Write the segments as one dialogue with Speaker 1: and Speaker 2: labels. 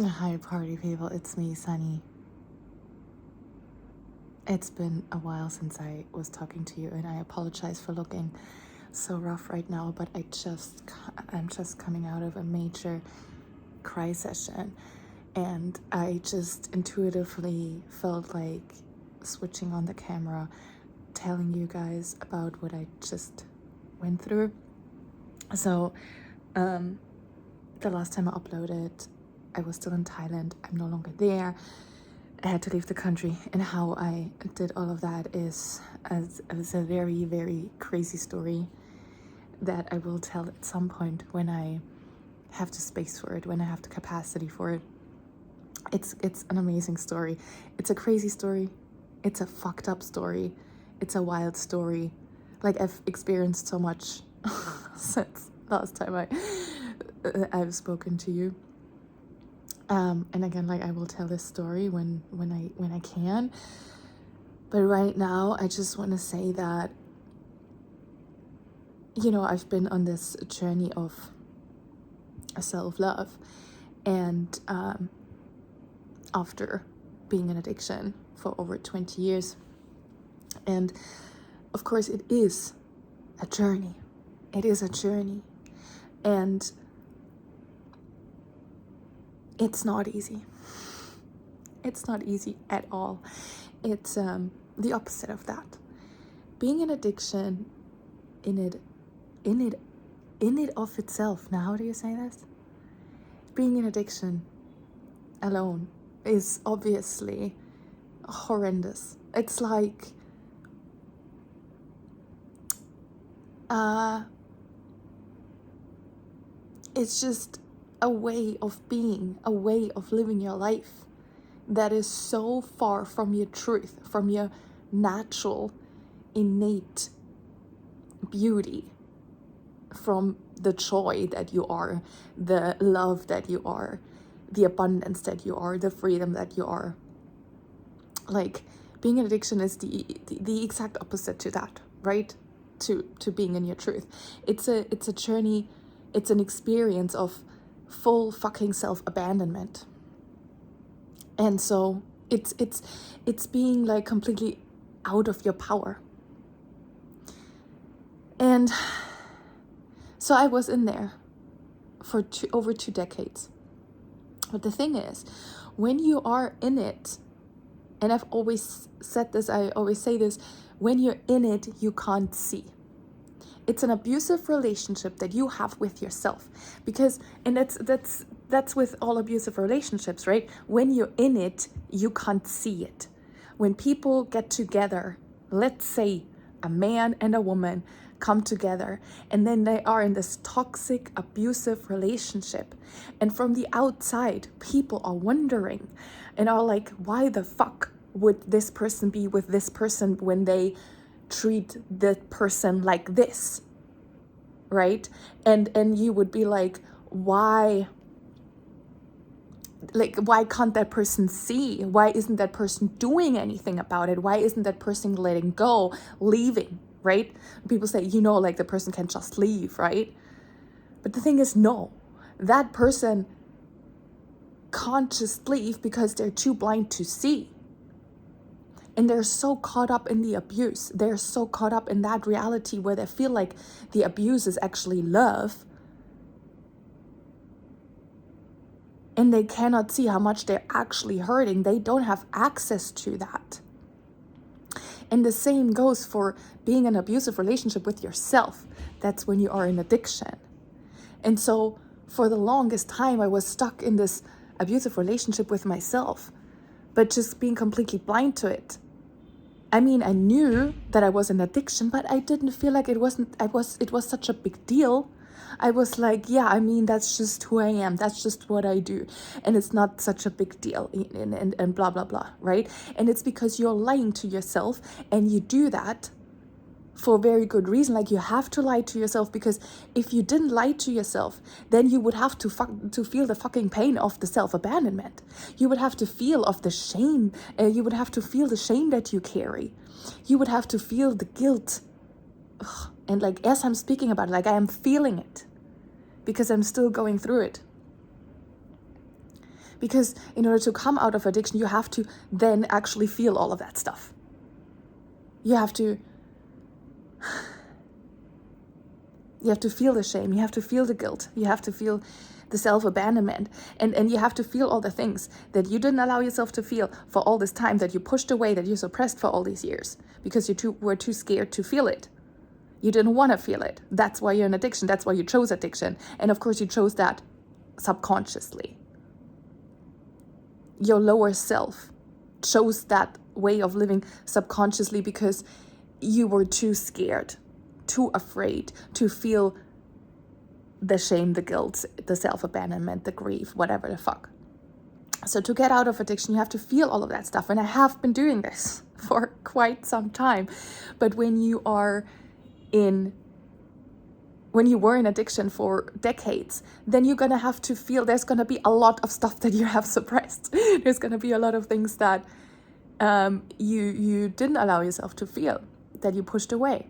Speaker 1: Hi, party people. It's me, Sunny. It's been a while since I was talking to you, and I apologize for looking so rough right now. But I'm just coming out of a major cry session, and I just intuitively felt like switching on the camera, telling you guys about what I just went through. So, the last time I uploaded, I was still in Thailand. I'm no longer there. I had to leave the country, and how I did all of that is a very, very crazy story that I will tell at some point when I have the space for it, when I have the capacity for it. It's an amazing story. It's a crazy story. It's a fucked up story. It's a wild story. Like, I've experienced so much since last time I've spoken to you. And again, like, I will tell this story when I can. But right now, I just want to say that, I've been on this journey of self-love, and after being in addiction for over 20 years. And of course, it is a journey. It is a journey. And it's not easy. It's not easy at all. It's the opposite of that. Being in addiction, in it of itself. Now, how do you say this? Being in addiction alone is obviously horrendous. It's like it's just a way of being, a way of living your life that is so far from your truth, from your natural, innate beauty, from the joy that you are, the love that you are, the abundance that you are, the freedom that you are. Like, being in addiction is the exact opposite to that, right? To being in your truth. It's a journey, it's an experience of full fucking self-abandonment. And so it's being like completely out of your power. And so I was in there for over 2 decades. But the thing is, when you are in it, and I've always said this, I always say this, when you're in it, you can't see. It's an abusive relationship that you have with yourself. Because, and that's with all abusive relationships, right? When you're in it, you can't see it. When people get together, let's say a man and a woman come together, and then they are in this toxic, abusive relationship. And from the outside, people are wondering and are like, why the fuck would this person be with this person when they treat the person like this, right? And you would be like, why can't that person see? Why isn't that person doing anything about it? Why isn't that person letting go, leaving, right? People say, like, the person can just leave, right? But the thing is, no, that person can't just leave because they're too blind to see. And they're so caught up in the abuse. They're so caught up in that reality where they feel like the abuse is actually love. And they cannot see how much they're actually hurting. They don't have access to that. And the same goes for being in an abusive relationship with yourself. That's when you are in addiction. And so for the longest time, I was stuck in this abusive relationship with myself, but just being completely blind to it. I mean, I knew that I was in addiction, but I didn't feel like it was such a big deal. I was like, yeah, I mean, that's just who I am. That's just what I do. And it's not such a big deal, and blah, blah, blah, right? And it's because you're lying to yourself, and you do that for a very good reason. Like, you have to lie to yourself, because if you didn't lie to yourself, then you would have to feel the fucking pain of the self-abandonment. You would have to feel of the shame. You would have to feel the shame that you carry. You would have to feel the guilt. Ugh. And like, as I'm speaking about it, like, I am feeling it because I'm still going through it. Because in order to come out of addiction, you have to then actually feel all of that stuff. You have to feel the shame, you have to feel the guilt, you have to feel the self-abandonment, and you have to feel all the things that you didn't allow yourself to feel for all this time, that you pushed away, that you suppressed for all these years, because you were too scared to feel it. You didn't want to feel it. That's why you're in addiction. That's why you chose addiction. And of course you chose that subconsciously. Your lower self chose that way of living subconsciously because you were too scared, too afraid to feel the shame, the guilt, the self-abandonment, the grief, whatever the fuck. So to get out of addiction, you have to feel all of that stuff. And I have been doing this for quite some time. But when you were in addiction for decades, then you're going to have to feel there's going to be a lot of stuff that you have suppressed. There's going to be a lot of things that you didn't allow yourself to feel, that you pushed away.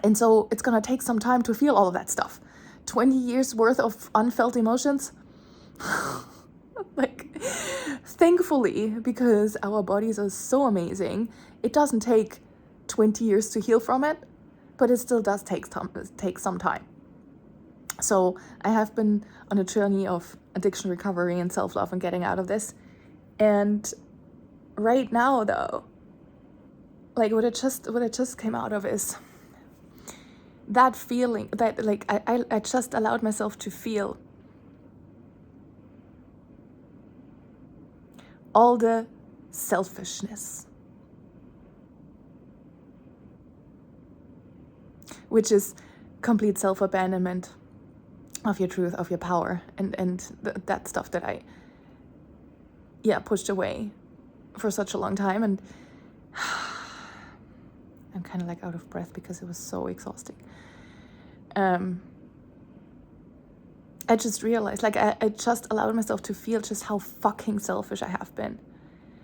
Speaker 1: And so it's going to take some time to feel all of that stuff. 20 years worth of unfelt emotions. Like, thankfully, because our bodies are so amazing, it doesn't take 20 years to heal from it, but it still does take some time. So I have been on a journey of addiction recovery and self-love and getting out of this. And right now, though, like what it just came out of is that feeling that, like, I just allowed myself to feel all the selfishness, which is complete self-abandonment of your truth, of your power, and that stuff that I pushed away for such a long time. And I'm kind of like out of breath because it was so exhausting. I just realized, like, I just allowed myself to feel just how fucking selfish I have been.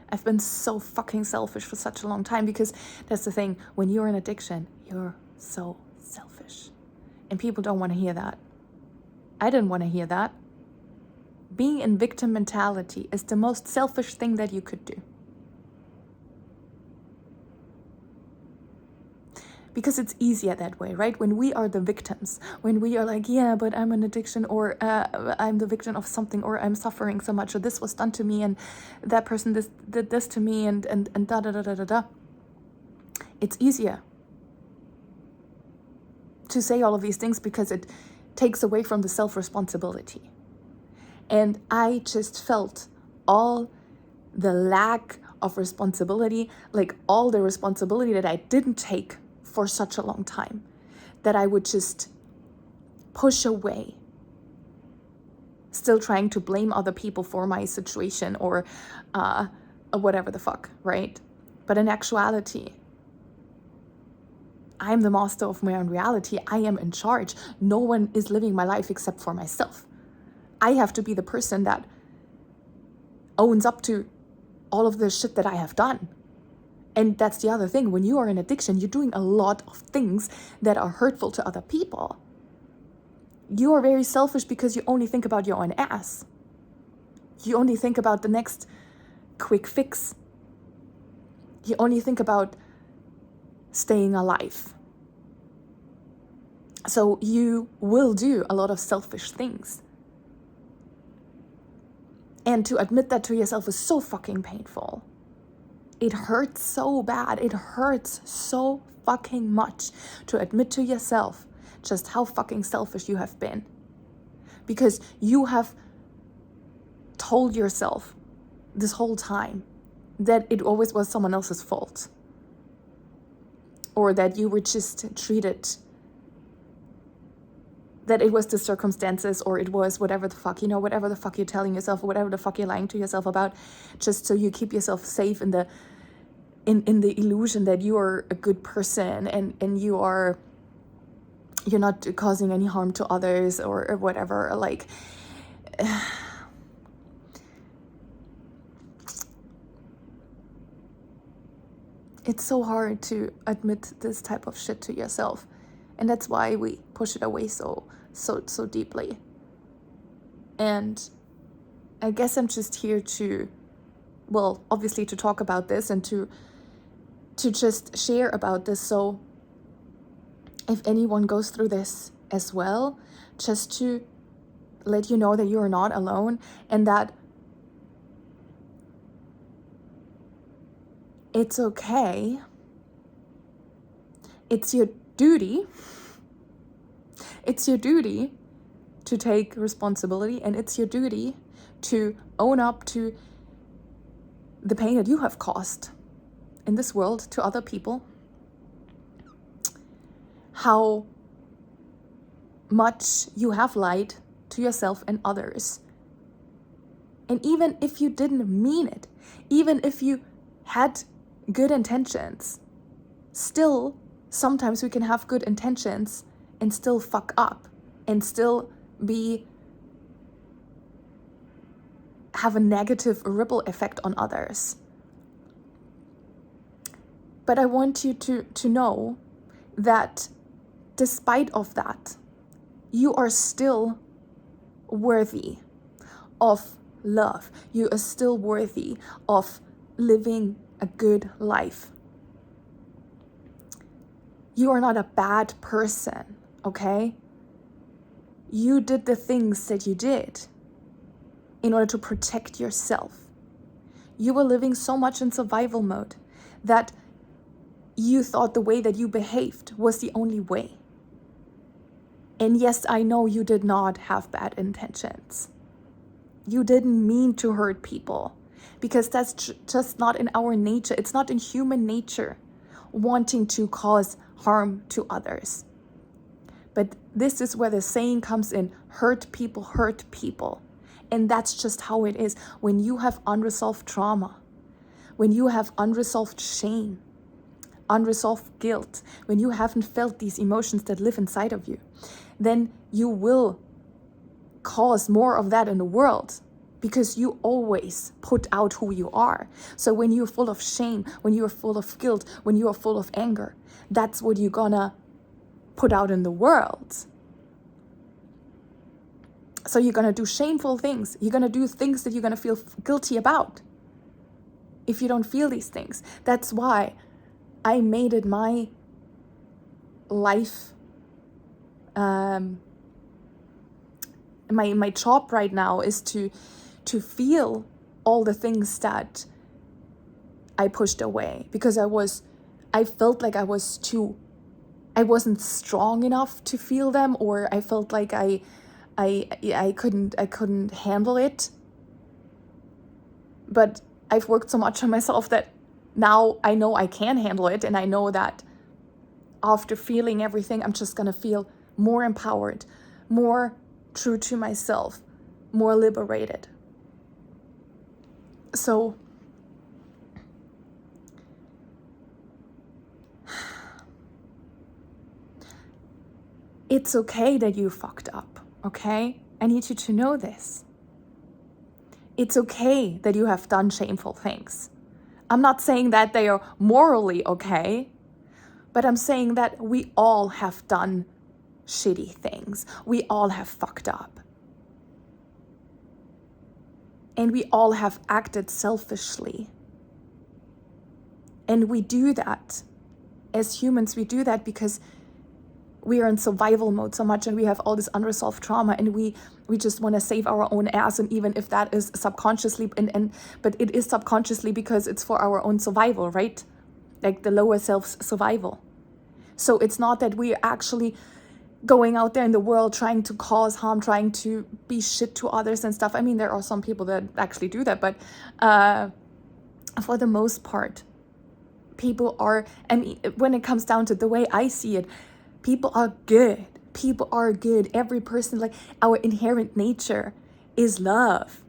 Speaker 1: I've been so fucking selfish for such a long time, because that's the thing. When you're in addiction, you're so selfish. And people don't want to hear that. I didn't want to hear that. Being in victim mentality is the most selfish thing that you could do. Because it's easier that way, right? When we are the victims, when we are like, yeah, but I'm an addiction, or I'm the victim of something, or I'm suffering so much, or this was done to me, and that person did this to me, and da da da da da da. It's easier to say all of these things because it takes away from the self-responsibility. And I just felt all the lack of responsibility, like all the responsibility that I didn't take for such a long time, that I would just push away, still trying to blame other people for my situation, or whatever the fuck, right? But in actuality, I'm the master of my own reality. I am in charge. No one is living my life except for myself. I have to be the person that owns up to all of the shit that I have done. And that's the other thing. When you are in addiction, you're doing a lot of things that are hurtful to other people. You are very selfish because you only think about your own ass. You only think about the next quick fix. You only think about staying alive. So you will do a lot of selfish things. And to admit that to yourself is so fucking painful. It hurts so bad. It hurts so fucking much to admit to yourself just how fucking selfish you have been. Because you have told yourself this whole time that it always was someone else's fault. Or that you were just treated, that it was the circumstances, or it was whatever the fuck, whatever the fuck you're telling yourself, or whatever the fuck you're lying to yourself about, just so you keep yourself safe in the illusion that you are a good person, and you're not causing any harm to others, or whatever. Like, it's so hard to admit this type of shit to yourself, and that's why we push it away so deeply. And I guess I'm just here to, well, obviously to talk about this and to just share about this. So if anyone goes through this as well, just to let you know that you are not alone, and that it's okay. It's your duty. It's your duty to take responsibility, and it's your duty to own up to the pain that you have caused in this world to other people. How much you have lied to yourself and others. And even if you didn't mean it, even if you had good intentions, still sometimes we can have good intentions and still fuck up and still have a negative ripple effect on others. But I want you to know that despite of that, you are still worthy of love. You are still worthy of living a good life. You are not a bad person, okay? You did the things that you did in order to protect yourself. You were living so much in survival mode that you thought the way that you behaved was the only way. And yes, I know you did not have bad intentions. You didn't mean to hurt people, because that's just not in our nature. It's not in human nature wanting to cause harm to others. But this is where the saying comes in: hurt people hurt people. And that's just how it is. When you have unresolved trauma, when you have unresolved shame, unresolved guilt, when you haven't felt these emotions that live inside of you, then you will cause more of that in the world, because you always put out who you are. So when you're full of shame, when you're full of guilt, when you are full of anger, that's what you're gonna put out in the world. So you're gonna do shameful things. You're gonna do things that you're gonna feel guilty about if you don't feel these things. That's why I made it my life, my job right now is to feel all the things that I pushed away, because I felt like I wasn't strong enough to feel them, or I felt like I couldn't handle it. But I've worked so much on myself that now I know I can handle it, and I know that after feeling everything, I'm just gonna feel more empowered, more true to myself, more liberated. So it's okay that you fucked up, okay? I need you to know this. It's okay that you have done shameful things. I'm not saying that they are morally okay, but I'm saying that we all have done shitty things. We all have fucked up. And we all have acted selfishly. And we do that as humans. We do that because we are in survival mode so much, and we have all this unresolved trauma, and we just want to save our own ass. And even if that is subconsciously, but it is subconsciously because it's for our own survival, right? Like the lower self's survival. So it's not that we are actually going out there in the world trying to cause harm, trying to be shit to others and stuff. I mean, there are some people that actually do that, but for the most part, people are, I mean, when it comes down to the way I see it, people are good. People are good. Every person, like, our inherent nature is love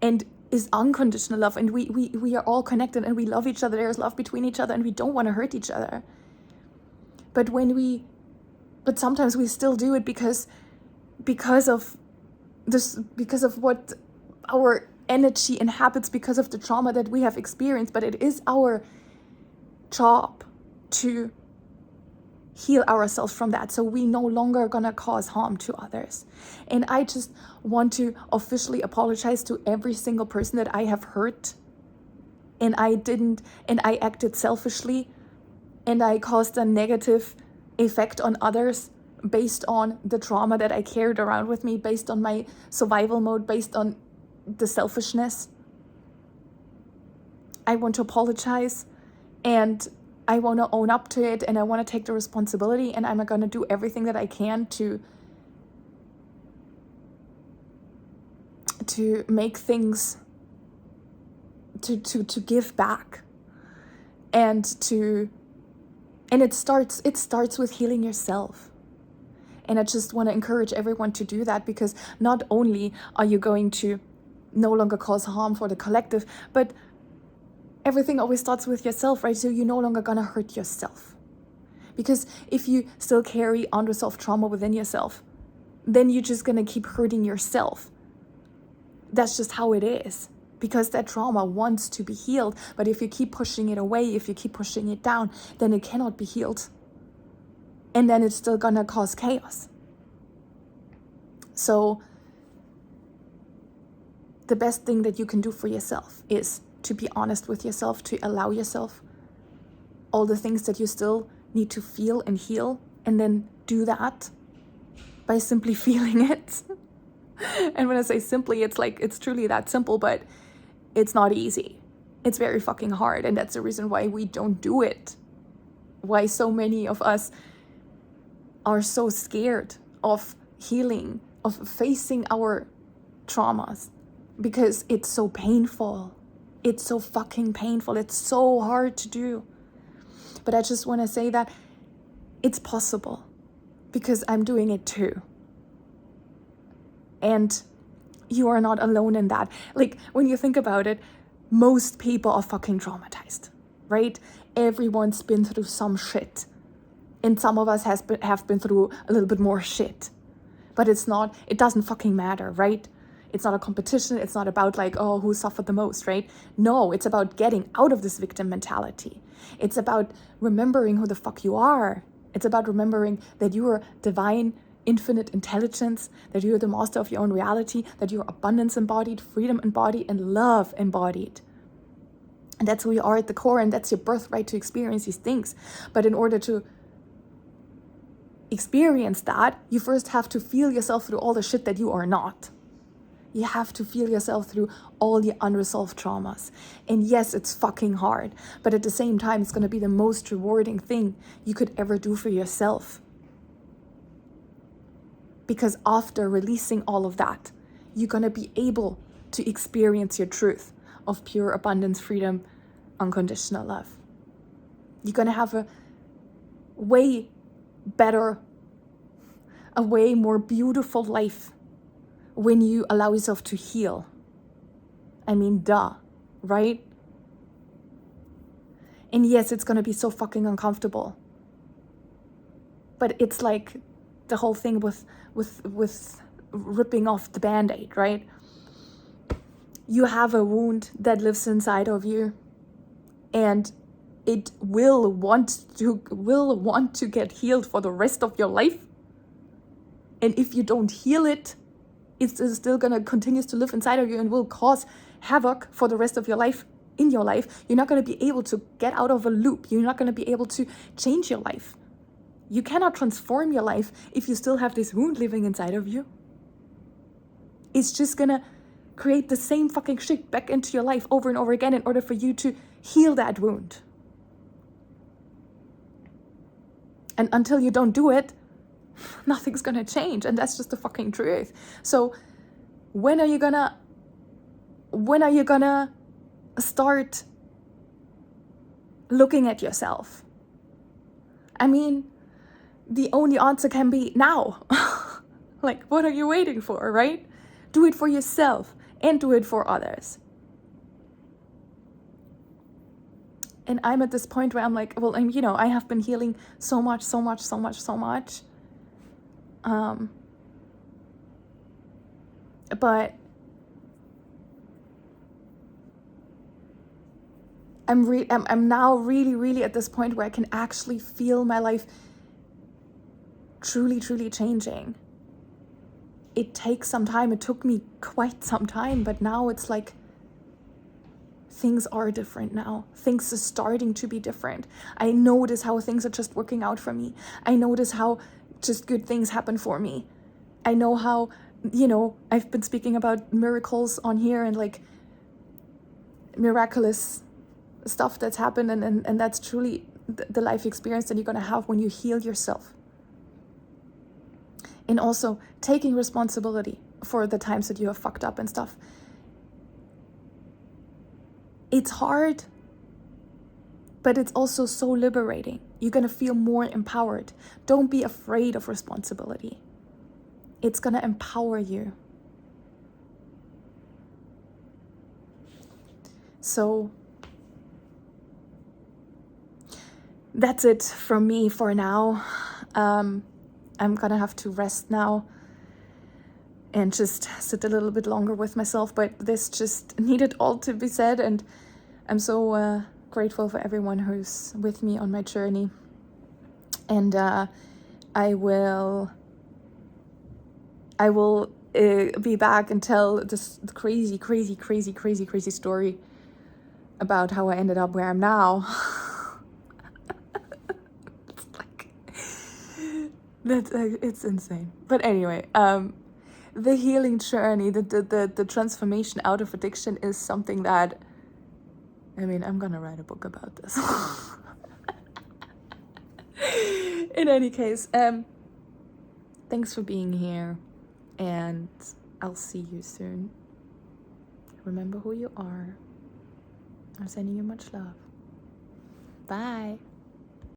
Speaker 1: and is unconditional love. And we are all connected, and we love each other. There's love between each other, and we don't want to hurt each other. But sometimes we still do it because of what our energy inhabits, because of the trauma that we have experienced. But it is our job to heal ourselves from that, so we no longer gonna cause harm to others. And I just want to officially apologize to every single person that I have hurt, and I acted selfishly, and I caused a negative effect on others based on the trauma that I carried around with me, based on my survival mode, based on the selfishness. I want to apologize, and I want to own up to it, and I want to take the responsibility, and I'm going to do everything that I can to make things, to give back, and it starts with healing yourself. And I just want to encourage everyone to do that, because not only are you going to no longer cause harm for the collective, but everything always starts with yourself, right? So you're no longer gonna hurt yourself. Because if you still carry unresolved trauma within yourself, then you're just gonna keep hurting yourself. That's just how it is. Because that trauma wants to be healed. But if you keep pushing it away, if you keep pushing it down, then it cannot be healed. And then it's still gonna cause chaos. So the best thing that you can do for yourself is to be honest with yourself, to allow yourself all the things that you still need to feel and heal, and then do that by simply feeling it. And when I say simply, it's like, it's truly that simple, but it's not easy. It's very fucking hard, and that's the reason why we don't do it. Why so many of us are so scared of healing, of facing our traumas, because it's so painful. It's so fucking painful. It's so hard to do. But I just want to say that it's possible, because I'm doing it too. And you are not alone in that. Like, when you think about it, most people are fucking traumatized, right? Everyone's been through some shit. And some of us have been through a little bit more shit. But it doesn't fucking matter, right? It's not a competition. It's not about like, oh, who suffered the most, right? No, it's about getting out of this victim mentality. It's about remembering who the fuck you are. It's about remembering that you are divine, infinite intelligence, that you're the master of your own reality, that you're abundance embodied, freedom embodied, and love embodied. And that's who you are at the core, and that's your birthright to experience these things. But in order to experience that, you first have to feel yourself through all the shit that you are not. You have to feel yourself through all the unresolved traumas. And yes, it's fucking hard, but at the same time, it's going to be the most rewarding thing you could ever do for yourself. Because after releasing all of that, you're going to be able to experience your truth of pure abundance, freedom, unconditional love. You're going to have a way better, a way more beautiful life when you allow yourself to heal. I mean, duh, right? And yes, it's gonna be so fucking uncomfortable. But it's like the whole thing with ripping off the Band-Aid, right? You have a wound that lives inside of you, and it will want to get healed for the rest of your life. And if you don't heal it, it's still gonna continue to live inside of you and will cause havoc for the rest of your life. In your life, you're not gonna be able to get out of a loop. You're not gonna be able to change your life. You cannot transform your life if you still have this wound living inside of you. It's just gonna create the same fucking shit back into your life over and over again in order for you to heal that wound. And until you don't do it, nothing's gonna change, and that's just the fucking truth. So when are you gonna start looking at yourself? I mean, the only answer can be now. Like, what are you waiting for, right? Do it for yourself and do it for others. And I'm at this point where I'm like, well, I have been healing so much. But I'm now really at this point where I can actually feel my life truly, truly changing, it takes some time. It took me quite some time, but now it's like things are different now. Things are starting to be different. I notice how things are just working out for me. I notice how just good things happen for me. I know how, I've been speaking about miracles on here and like miraculous stuff that's happened, and that's truly the life experience that you're going to have when you heal yourself. And also taking responsibility for the times that you have fucked up and stuff. It's hard, but it's also so liberating. You're going to feel more empowered. Don't be afraid of responsibility. It's going to empower you. So that's it from me for now. I'm going to have to rest now and just sit a little bit longer with myself, but this just needed all to be said, and I'm so grateful for everyone who's with me on my journey. And I will be back and tell this crazy story about how I ended up where I'm now. It's like it's insane. But anyway, the healing journey, the transformation out of addiction is something that, I'm gonna write a book about this. In any case, thanks for being here, and I'll see you soon. Remember who you are. I'm sending you much love. Bye.